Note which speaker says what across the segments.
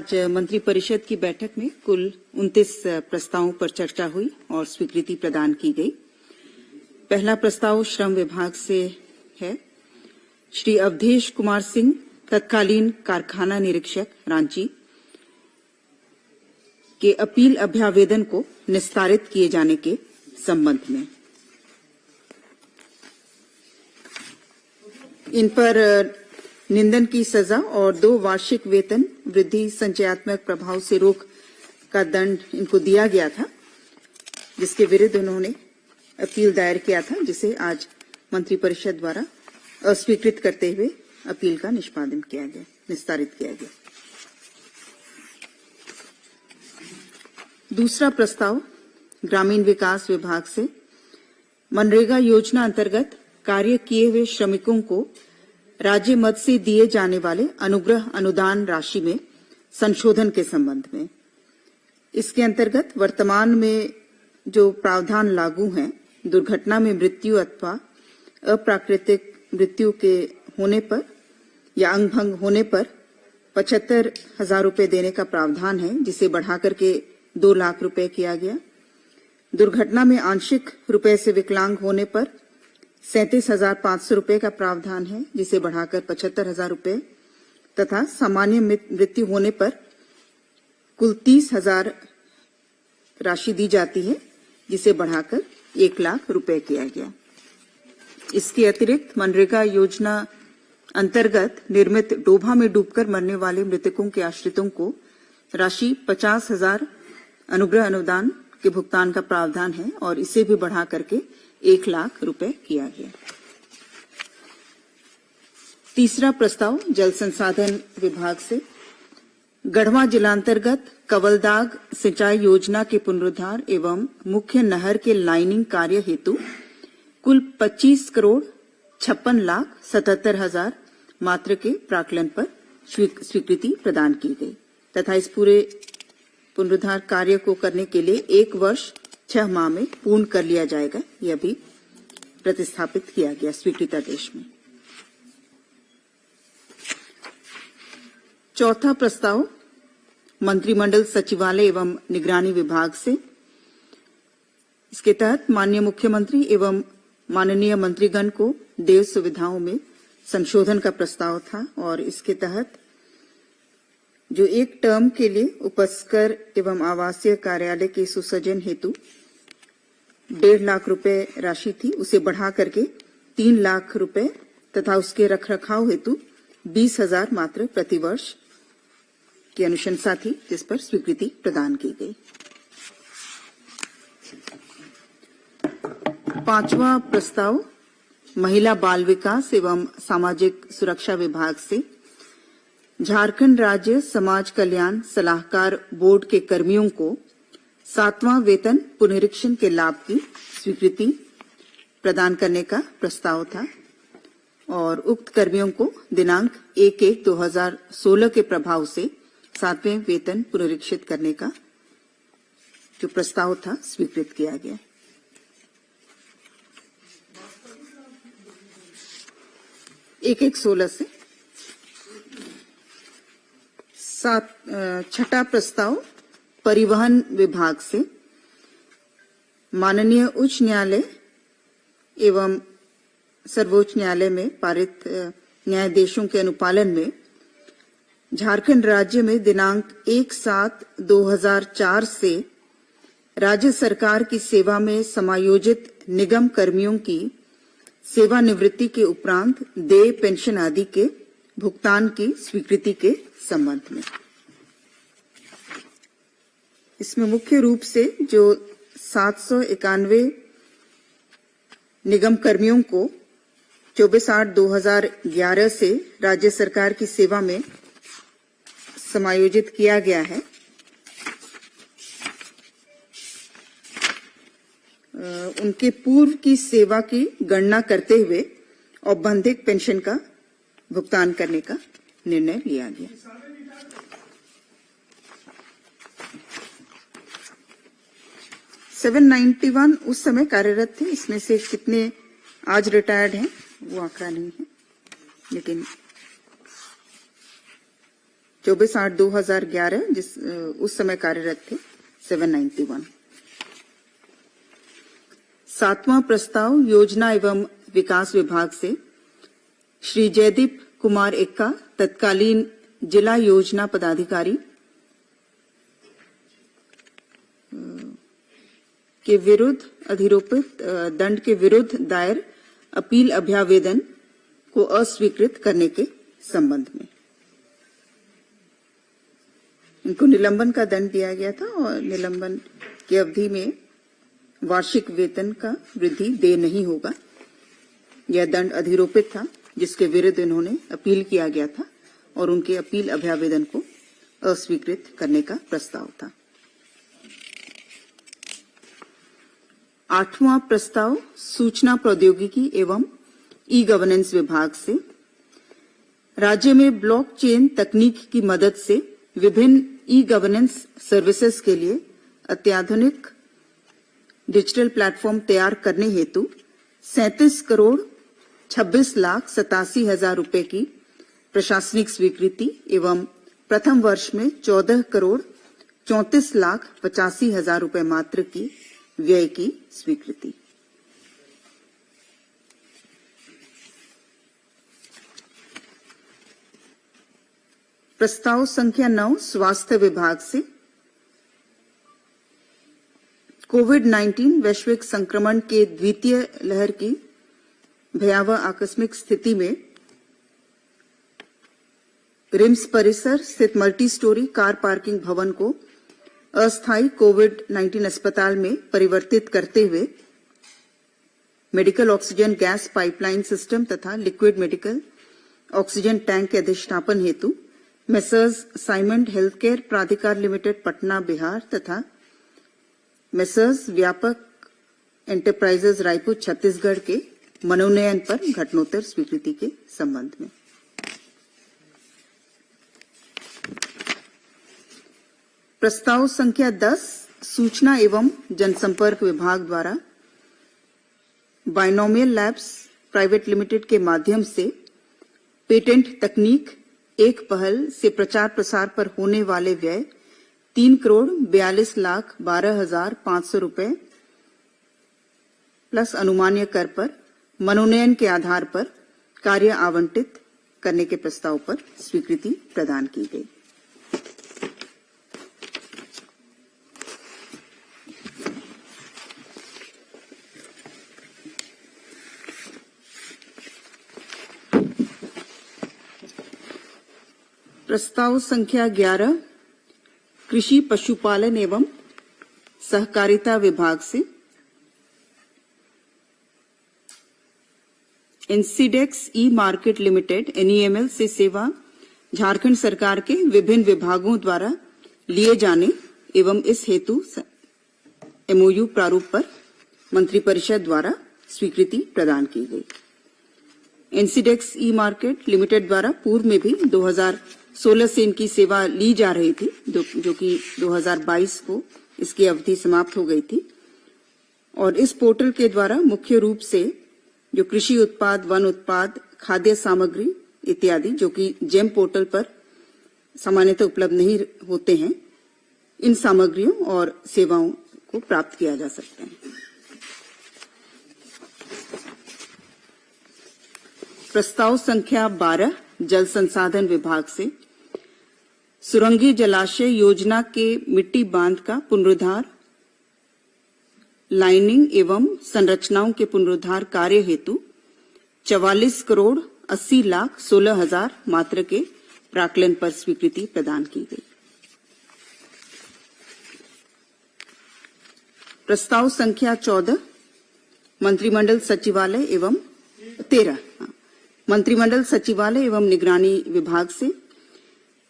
Speaker 1: आज मंत्रिपरिषद की बैठक में कुल 29 प्रस्तावों पर चर्चा हुई और स्वीकृति प्रदान की गई। पहला प्रस्ताव श्रम विभाग से है। श्री अवधेश कुमार सिंह, तत्कालीन कारखाना निरीक्षक, रांची, के अपील अभ्यावेदन को निस्तारित किए जाने के संबंध में इन पर निंदन की सजा और 2 वार्षिक वेतन वृद्धि संचयात्मक प्रभाव से रोक का दंड इनको दिया गया था, जिसके विरुद्ध उन्होंने अपील दायर किया था, जिसे आज मंत्रिपरिषद द्वारा अस्वीकृत करते हुए अपील का निष्पादन किया गया, निस्तारित किया गया। दूसरा प्रस्ताव ग्रामीण विकास विभाग से मनरेगा योजना अंतर्गत कार्य किए हुए श्रमिकों को राज्य मद से दिए जाने वाले अनुग्रह अनुदान राशि में संशोधन के संबंध में। इसके अंतर्गत वर्तमान में जो प्रावधान लागू हैं, दुर्घटना में मृत्यु अथवा अप्राकृतिक मृत्यु के होने पर या अंग भंग होने पर 75,000 रुपए देने का प्रावधान है, जिसे बढ़ाकर के 2 लाख रुपए किया गया। दुर्घटना में आंशिक रुपए से विकलांग होने पर 37,500 रुपए का प्रावधान है, जिसे बढ़ाकर 75,000 रुपए तथा सामान्य मृत्यु होने पर कुल 30,000 राशि दी जाती है, जिसे बढ़ाकर 1 लाख रुपए किया गया। इसके अतिरिक्त मनरेगा योजना अंतर्गत निर्मित डोभा में डूबकर मरने वाले मृतकों के आश्रितों को राशि 50,000 अनुग्रह अनुदान के भुगतान का प्रावधान है और इसे भी बढ़ा करके 1 लाख रुपए किया गया। तीसरा प्रस्ताव जल संसाधन विभाग से गढ़वा जिलांतर्गत कवलदाग सिंचाई योजना के पुनरुद्धार एवं मुख्य नहर के लाइनिंग कार्य हेतु कुल 25 करोड़ 56 लाख 77 हजार मात्रा के प्राक्कलन पर स्वीकृति प्रदान की गई तथा इस पूरे पुनरुद्धार कार्य को करने के लिए 1 वर्ष 6 माह में पूर्ण कर लिया जाएगा। यह भी प्रतिस्थापित किया गया स्वीकृतादेश में। चौथा प्रस्ताव मंत्रिमंडल सचिवालय एवं निगरानी विभाग से। इसके तहत माननीय मुख्यमंत्री एवं माननीय मंत्रीगण को देय सुविधाओं में संशोधन का प्रस्ताव था और इसके तहत जो 1 टर्म के लिए उपस्कर एवं आवासीय कार्यालय के सुसज्जन हेतु 1.5 लाख रुपए राशि थी, उसे बढ़ा करके 3 लाख रुपए तथा उसके रखरखाव हेतु 20,000 मात्र प्रतिवर्ष की अनुशंसा थी, जिस पर स्वीकृति प्रदान की गई। 5वां प्रस्ताव महिला बाल विकास एवं सामाजिक सुरक्षा विभाग से झारखंड राज्य समाज कल्याण सलाहकार बोर्ड के कर्मियों को 7वां वेतन पुनरीक्षण के लाभ की स्वीकृति प्रदान करने का प्रस्ताव था और उक्त कर्मियों को दिनांक 1/1/2016 के प्रभाव से 7वें वेतन पुनरीक्षित करने का जो प्रस्ताव था स्वीकृत किया गया। 1/1/16 से 6ठा प्रस्ताव परिवहन विभाग से माननीय उच्च न्यायालय एवं सर्वोच्च न्यायालय में पारित न्यायादेशों के अनुपालन में झारखंड राज्य में दिनांक 1/7/2004 से राज्य सरकार की सेवा में समायोजित निगम कर्मियों की सेवानिवृत्ति के उपरांत देय पेंशन आदि के भुगतान की स्वीकृति के संबंध में। इसमें मुख्य रूप से जो 791 निगम कर्मियों को 24/8/2011 से राज्य सरकार की सेवा में समायोजित किया गया है, उनके पूर्व की सेवा की गणना करते हुए औपबंधिक पेंशन का भुगतान करने का निर्णय लिया गया। 791 उस समय कार्यरत थे, इसमें से कितने आज रिटायर्ड हैं वो आंकड़ा नहीं है, लेकिन 24/8/2011 जिस उस समय कार्यरत थे 791। सातवां प्रस्ताव योजना एवं विकास विभाग से श्री जयदीप कुमार एक्का तत्कालीन जिला योजना पदाधिकारी के विरुद्ध अधिरोपित दंड के विरुद्ध दायर अपील अभ्यावेदन को अस्वीकृत करने के संबंध में इनको निलंबन का दंड दिया गया था और निलंबन की अवधि में वार्षिक वेतन का वृद्धि देय नहीं होगा। यह दंड अधिरोपित था जिसके विरुद्ध इन्होंने अपील किया गया था और उनके अपील अभ्यावेदन को अस्वीकृत करने का प्रस्ताव था। आठवां प्रस्ताव सूचना प्रौद्योगिकी एवं ई गवर्नेंस विभाग से राज्य में ब्लॉकचेन तकनीक की मदद से विभिन्न ई गवर्नेंस सर्विसेज के लिए अत्याधुनिक डिजिटल प्लेटफॉर्म तैयार करने हेतु 37,26,87,000 रुपए की प्रशासनिक स्वीकृति एवं प्रथम वर्ष में 14,34,85,000 रुपए मात्र की व्यय की स्वीकृति। प्रस्ताव संख्या 9 स्वास्थ्य विभाग से कोविड-19 वैश्विक संक्रमण के द्वितीय लहर की भयावह आकस्मिक स्थिति में रिम्स परिसर स्थित मल्टी स्टोरी कार पार्किंग भवन को अस्थायी कोविड-19 अस्पताल में परिवर्तित करते हुए medical oxygen gas pipeline system तथा लिक्विड मेडिकल ऑक्सीजन टैंक के अधिष्ठापन हेतु मेसर्स साइमंड हेल्थकेयर प्राधिकार लिमिटेड पटना बिहार तथा मेसर्स व्यापक एंटरप्राइजेज रायपुर छत्तीसगढ़ के मनोनयन पर घटनोत्तर स्वीकृति के संबंध में प्रस्ताव संख्या 10 सूचना एवं जनसंपर्क विभाग द्वारा बाइनोमियल लैब्स प्राइवेट लिमिटेड के माध्यम से पेटेंट तकनीक एक पहल से प्रचार प्रसार पर होने वाले व्यय 3,42,12,500 रुपए प्लस अनुमान्य कर पर मनोनयन के आधार पर कार्य आवंटित करने के प्रस्ताव पर स्वीकृति प्रदान की गई। प्रस्ताव संख्या 11 कृषि पशुपालन एवं सहकारिता विभाग से इंसीडेक्स ई मार्केट लिमिटेड एनईएमएल से सेवा झारखंड सरकार के विभिन्न विभागों द्वारा लिए जाने एवं इस हेतु एमओयू प्रारूप पर मंत्रिपरिषद द्वारा स्वीकृति प्रदान की गई। इंसीडेक्स ई मार्केट लिमिटेड द्वारा पूर्व में भी 2016 से इनकी सेवा ली जा रही थी जो कि 2022 को इसकी अवधि समाप्त हो गई थी और इस पोर्टल के द्वारा मुख्य रूप से जो कृषि उत्पाद वन उत्पाद खाद्य सामग्री इत्यादि जो कि जेम पोर्टल पर सामान्यतः उपलब्ध नहीं होते हैं इन सामग्रियों और सेवाओं को प्राप्त किया जा सकता है। प्रस्ताव संख्या 12 जल संसाधन विभाग से सुरंगी जलाशय योजना के मिट्टी बांध का पुनरुद्धार लाइनिंग एवं संरचनाओं के पुनरुद्धार कार्य हेतु 44,80,16,000 मात्र के प्राक्कलन पर स्वीकृति प्रदान की गई। प्रस्ताव संख्या 14 मंत्रिमंडल सचिवालय एवं 13 मंत्रिमंडल सचिवालय एवं निगरानी विभाग से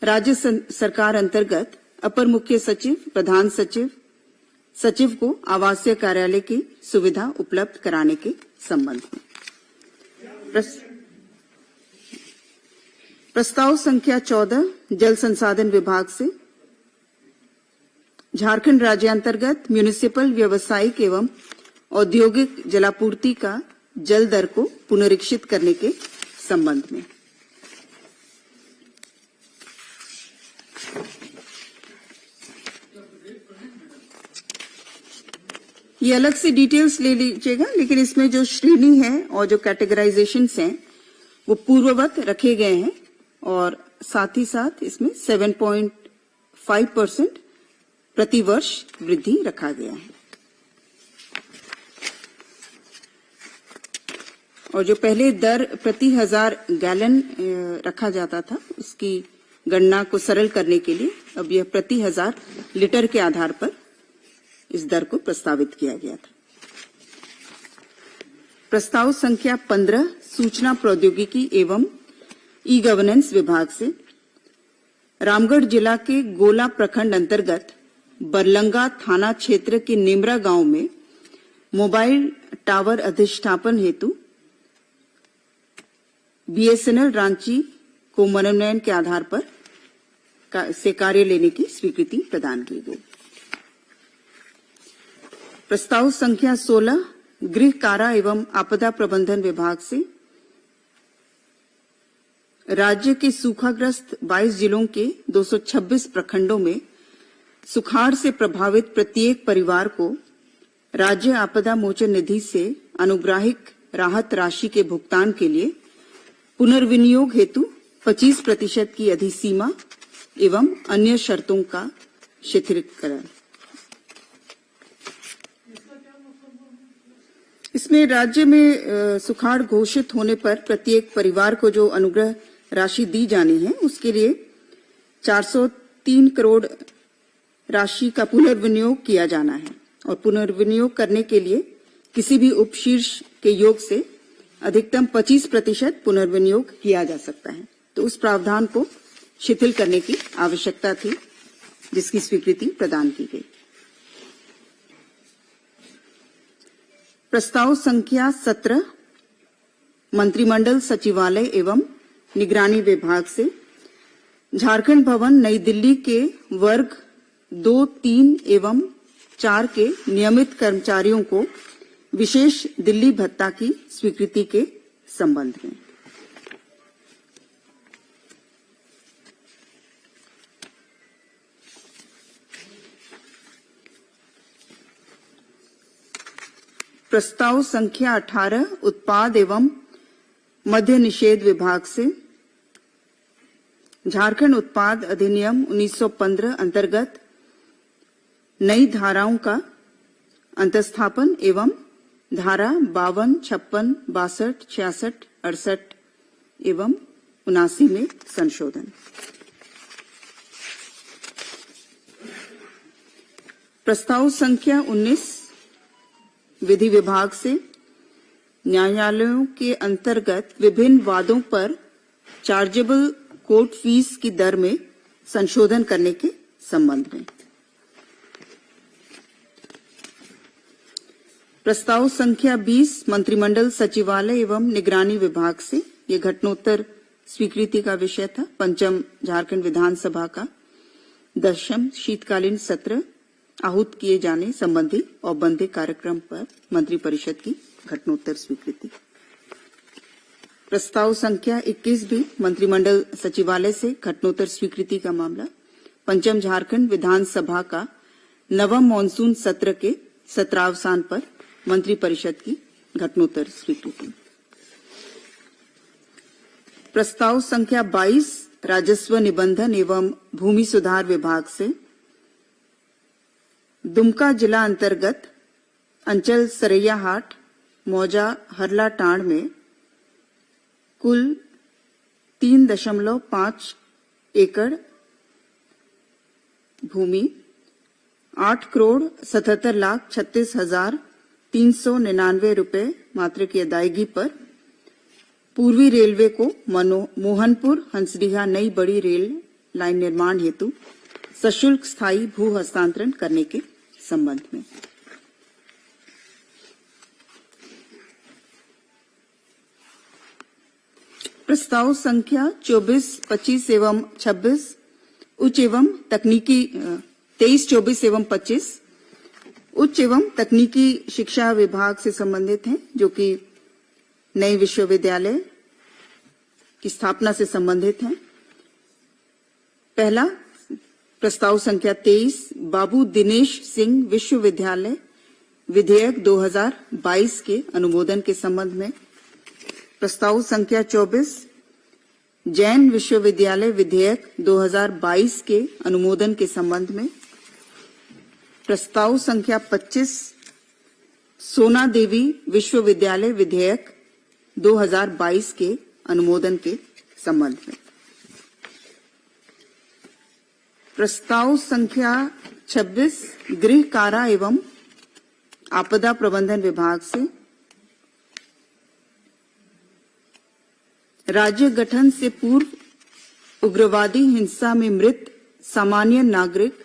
Speaker 1: राज्य सरकार अंतर्गत अपर मुख्य सचिव प्रधान सचिव को आवासीय कार्यालय की सुविधा उपलब्ध कराने के संबंध में प्रस्ताव संख्या 14 जल संसाधन विभाग से झारखंड राज्य अंतर्गत म्युनिसिपल व्यावसायिक एवं औद्योगिक जलापूर्ति का जल दर को पुनरीक्षित करने के संबंध में ये अलग से डिटेल्स ले लीजिएगा, लेकिन इसमें जो श्रेणी है और जो कैटेगराइजेशंस हैं वो पूर्ववत रखे गए हैं और साथ ही साथ इसमें 7.5% प्रतिवर्ष वृद्धि रखा गया है। और जो पहले दर प्रति 1000 गैलन रखा जाता था, उसकी गणना को सरल करने के लिए अब यह प्रति 1000 लीटर के आधार पर इस दर को प्रस्तावित किया गया था। प्रस्ताव संख्या 15 सूचना प्रौद्योगिकी एवं ई गवर्नेंस विभाग से रामगढ़ जिला के गोला प्रखंड अंतर्गत बरलंगा थाना क्षेत्र के नेमरा गांव में मोबाइल टावर अधिष्ठापन हेतु बीएसएनएल रांची को मनोनयन के आधार पर से कार्य लेने की स्वीकृति प्रदान की गई। प्रस्ताव संख्या 16 गृह कारा एवं आपदा प्रबंधन विभाग से राज्य के सूखाग्रस्त 22 जिलों के 226 प्रखंडों में सुखाड़ से प्रभावित प्रत्येक परिवार को राज्य आपदा मोचन निधि से अनुग्राहिक राहत राशि के भुगतान के लिए पुनर्विनियोग हेतु 25% की अधिसीमा एवं अन्य शर्तों का शिथिलीकरण। इसमें राज्य में सुखाड़ घोषित होने पर प्रत्येक परिवार को जो अनुग्रह राशि दी जानी है, उसके लिए 403 करोड़ राशि का पुनर्विनियोग किया जाना है और पुनर्विनियोग करने के लिए किसी भी उपशीर्ष के योग से अधिकतम 25% पुनर्विनियोग किया जा सकता है। तो उस प्रावधान को शिथिल करने की आवश्यकता थी, जिसकी स्वीकृति प्रदान की गई। प्रस्ताव संख्या 17 मंत्रिमंडल सचिवालय एवं निगरानी विभाग से झारखंड भवन नई दिल्ली के वर्ग 2, 3 एवं 4 के नियमित कर्मचारियों को विशेष दिल्ली भत्ता की स्वीकृति के संबंध में। प्रस्ताव संख्या 18 उत्पाद एवं मद्य निषेध विभाग से झारखंड उत्पाद अधिनियम 1915 अंतर्गत नई धाराओं का अंतस्थापन एवं धारा 52, 56, 62, 66, 68 एवं 79 में संशोधन। प्रस्ताव संख्या 19 विधि विभाग से न्यायालयों के अंतर्गत विभिन्न वादों पर चार्जेबल कोर्ट फीस की दर में संशोधन करने के संबंध में। प्रस्ताव संख्या 20 मंत्रिमंडल सचिवालय एवं निगरानी विभाग से ये घटनोत्तर स्वीकृति का विषय था। पंचम झारखंड विधानसभा का 10वीं शीतकालीन सत्र आहूत किए जाने संबंधी औपबंधिक कार्यक्रम पर मंत्रिपरिषद की घटनोत्तर स्वीकृति। प्रस्ताव संख्या 21 भी मंत्रिमंडल सचिवालय से घटनोत्तर स्वीकृति का मामला। पंचम झारखंड विधानसभा का 9वां मॉनसून सत्र के सत्रावसान पर मंत्रिपरिषद की घटनोत्तर स्वीकृति। प्रस्ताव संख्या 22 राजस्व निबंधन एवं भूमि सुधार विभाग से दुमका जिला अंतर्गत अंचल सरैयाहाट मौजा हरला टांड में कुल 3.5 एकड़ भूमि 8,77,36,399 रुपए मात्र की अदायगी पर पूर्वी रेलवे को मोहनपुर हंसडीहा नई बड़ी रेल लाइन निर्माण हेतु सशुल्क स्थायी भू हस्तांतरण करने के संबंध में। प्रस्ताव संख्या 24, 25 एवं 26 उच्च एवं तकनीकी 23, 24 एवं 25 उच्च एवं तकनीकी शिक्षा विभाग से संबंधित हैं, जो कि नए विश्वविद्यालय की स्थापना से संबंधित हैं। पहला प्रस्ताव संख्या 23 बाबू दिनेश सिंह विश्वविद्यालय विधेयक 2022 के अनुमोदन के संबंध में। प्रस्ताव संख्या 24 जैन विश्वविद्यालय विधेयक 2022 के अनुमोदन के संबंध में। प्रस्ताव संख्या 25 सोना देवी विश्वविद्यालय विधेयक 2022 के अनुमोदन के संबंध में। प्रस्ताव संख्या 26 गृह कारा एवं आपदा प्रबंधन विभाग से राज्य गठन से पूर्व उग्रवादी हिंसा में मृत सामान्य नागरिक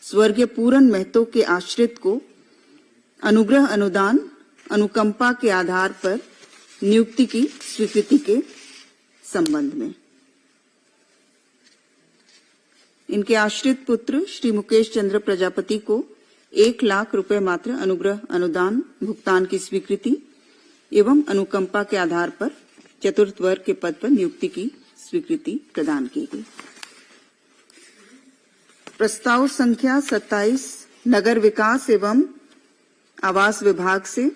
Speaker 1: स्वर्गीय पूरन महतो के आश्रित को अनुग्रह अनुदान अनुकंपा के आधार पर नियुक्ति की स्वीकृति के संबंध में। इनके आश्रित पुत्र श्री मुकेश चंद्र प्रजापति को 1 लाख रुपए मात्र अनुग्रह अनुदान भुगतान की स्वीकृति एवं अनुकंपा के आधार पर चतुर्थ वर्ग के पद पर नियुक्ति की स्वीकृति प्रदान की गई। प्रस्ताव संख्या 27 नगर विकास एवं आवास विभाग से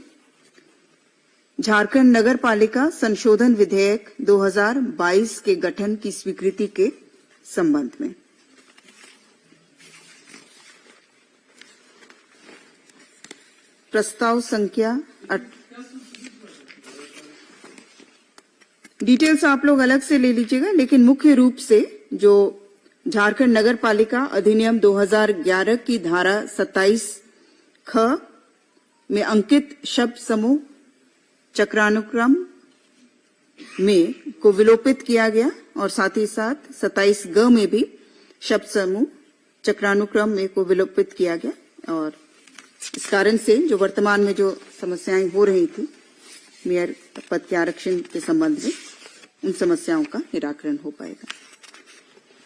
Speaker 1: झारखंड नगर पालिका संशोधन विधेयक 2022 के गठन की स्वीकृति के संबंध में। प्रस्ताव संख्या डिटेल्स आप लोग अलग से ले लीजिएगा, लेकिन मुख्य रूप से जो झारखंड नगर पालिका अधिनियम 2011 की धारा 27 ख में अंकित शब्द समूह चक्रानुक्रम में को विलोपित किया गया और साथ ही साथ 27 ग में भी शब्द समूह चक्रानुक्रम में को विलोपित किया गया और इस कारण से जो वर्तमान में जो समस्याएं हो रही थी मेयर पद के आरक्षण के संबंध में उन समस्याओं का निराकरण हो पाएगा।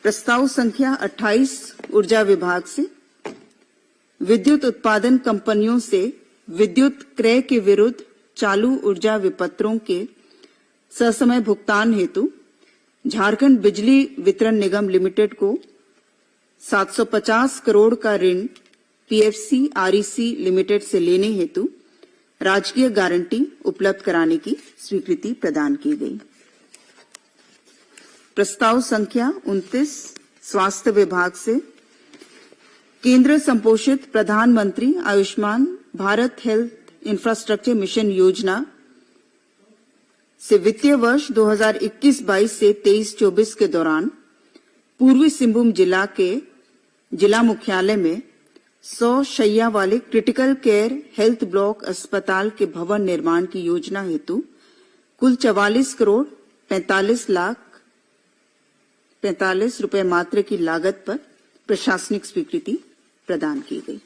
Speaker 1: प्रस्ताव संख्या 28 ऊर्जा विभाग से विद्युत उत्पादन कंपनियों से विद्युत क्रय के विरुद्ध चालू ऊर्जा विपत्रों के ससमय भुगतान हेतु झारखंड बिजली वितरण निगम लिमिटेड को 750 करोड़ का ऋण पीएफसी आरईसी लिमिटेड से लेने हेतु राजकीय गारंटी उपलब्ध कराने की स्वीकृति प्रदान की गई। प्रस्ताव संख्या 29 स्वास्थ्य विभाग से केंद्र संपोषित प्रधानमंत्री Ayushman Bharat health infrastructure mission योजना से वित्तीय वर्ष 2021-22 से 23-24 के दौरान पूर्वी सिंहभूम जिला के जिला मुख्यालय में 100 शैय्या वाले क्रिटिकल केयर हेल्थ ब्लॉक अस्पताल के भवन निर्माण की योजना हेतु कुल 44 करोड़ 45 रुपए मात्र की लागत पर प्रशासनिक स्वीकृति प्रदान की गई।